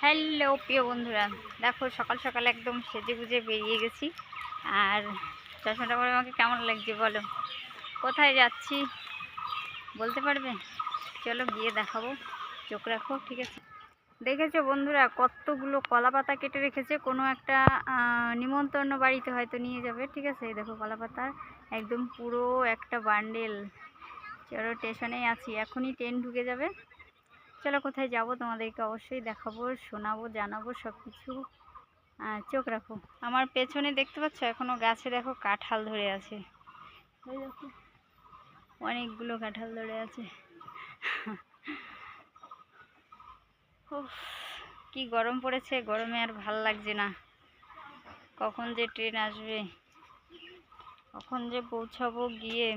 Hello প্রিয় বন্ধুরা, দেখো সকাল সকাল একদম সেজে গুজে বেরিয়ে গেছি। আর চশমাটা পরে আমাকে কেমন লাগছে বলো? কোথায় যাচ্ছি বলতে পারবে? চলো গিয়ে দেখাবো, চোখ রাখো, ঠিক আছে? দেখেছো বন্ধুরা, কতগুলো কলা পাতা কেটে রেখেছে, কোনো একটা নিমন্ত্রণ বাড়িতে হয়তো নিয়ে যাবে, ঠিক আছে? এই দেখো কলা পাতা একদম পুরো একটা বান্ডেল। চলো স্টেশনেই আছি, এখনই ট্রেন ঢুকে যাবে। চলো কোথায় যাব তোমাদেরকে অবশ্যই দেখাবো, শোনাবো, জানাবো সব কিছু। চোখ রাখো। আমার পেছনে দেখতে পাচ্ছ এখনো গাছে দেখো কাঁঠাল ধরে আছে, ওই দেখো অনেকগুলো কাঁঠাল ধরে আছে। উফ, কি গরম পড়েছে, গরমে আর ভাল লাগছে না। কখন যে ট্রেন আসবে, কখন যে পৌঁছাবো গিয়ে।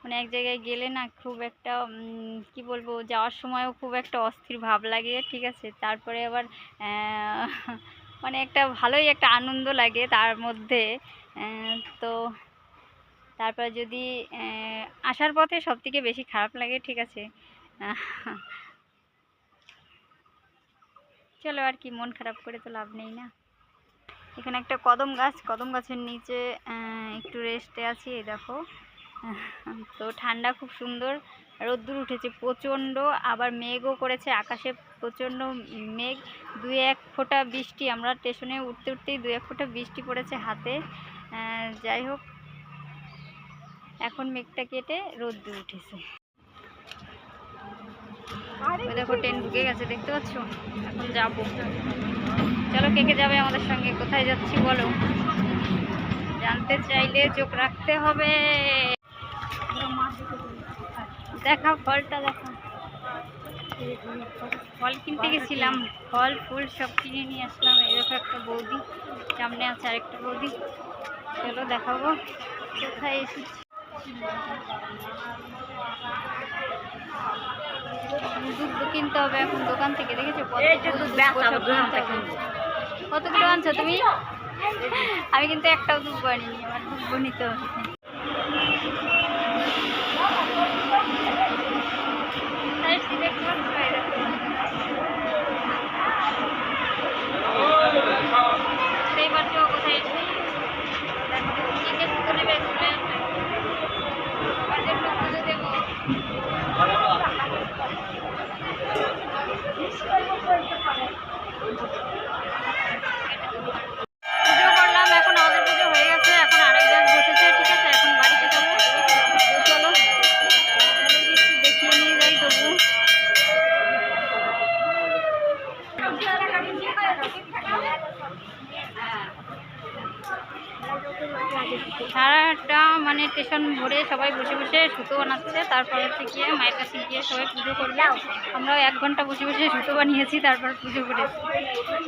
মানে এক জায়গায় গেলে না খুব একটা কি বলবো, যাওয়ার সময়ও খুব একটা অস্থির ভাব লাগে, ঠিক আছে? তারপরে আবার মানে একটা ভালোই একটা আনন্দ লাগে তার মধ্যে। তো তারপর যদি আসার পথে সব থেকে বেশি খারাপ লাগে, ঠিক আছে? চলো আর কি, মন খারাপ করে তো লাভ নেই না। এখানে একটা কদম গাছ, কদম গাছের নিচে একটু রেস্টে আছি। এই দেখো, তো ঠান্ডা, খুব সুন্দর। রোদ্দুর উঠেছে প্রচণ্ড, আবার মেঘও করেছে আকাশে, প্রচণ্ড মেঘ। দুই এক ফোঁটা বৃষ্টি, আমরা স্টেশনে উঠতে উঠতেই দুই এক ফোঁটা বৃষ্টি পড়েছে হাতে। যাই হোক, এখন মেঘটা কেটে রোদ্দুর উঠেছে। দেখো ট্রেন ঢুকে গেছে, দেখতে পাচ্ছ? এখন যাবো। চলো, কে কে যাবে আমাদের সঙ্গে? কোথায় যাচ্ছি বলো? জানতে চাইলে চোখ রাখতে হবে। দেখা ফলটা, দেখা। ফল কিনতে গেছিলাম, ফল ফুল সব কিনে নিয়ে আসলাম। এরকম একটা বৌদি, সামনে আছে আরেকটা বৌদি। চলো দেখাবো কোথায় এসেছি। দুধ কিনতে হবে এখন দোকান থেকে, দেখেছো কতগুলো আনছো তুমি? আমি কিন্তু একটাও দুধ বানিনি, আমার দুধ নিতে হবে। পুজো করলাম, এখন আমাদের পুজো হয়ে গেছে, এখন আরেক গাছ বসেছে, ঠিক আছে? এখন বাড়িতে যাবো। চলো দেখিয়ে নিয়ে যাই তবু। সারাটা মানে স্টেশন ভরে সবাই বসে বসে সুতো বানাচ্ছে। তারপর হচ্ছে গিয়ে মায়ের কাছে গিয়ে সবাই পুজো করবে। আমরাও 1 ঘন্টা বসে বসে সুতো বানিয়েছি, তারপর পুজো করেছি।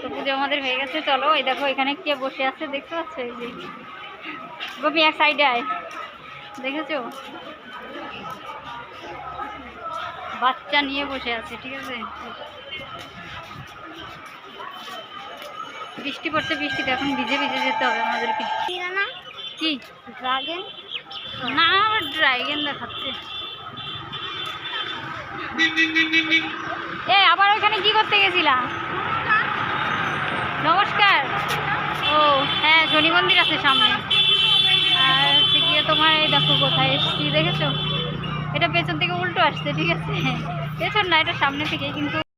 তো পুজো আমাদের হয়ে গেছে। চলো, এই দেখো এখানে কে বসে আছে দেখতে পাচ্ছ? এই যে গোপী, এক সাইডে আয়, দেখেছো? বাচ্চা নিয়ে বসে আছে, ঠিক আছে? বৃষ্টি পড়ছে, বৃষ্টিতে এখন ভিজে ভিজে যেতে হবে আমাদেরকে। কি ড্রাগন? না, ড্রাগন দেখাচ্ছে। আবার ওইখানে কি করতে গেছিলা? নমস্কার। ও হ্যাঁ, শনি মন্দির আছে সামনে। আর হচ্ছে গিয়ে তোমার এই দেখো কোথায় এসছি, দেখেছো? এটা পেছন থেকে উল্টো আসছে, ঠিক আছে? পেছন না, এটা সামনে থেকে কিন্তু।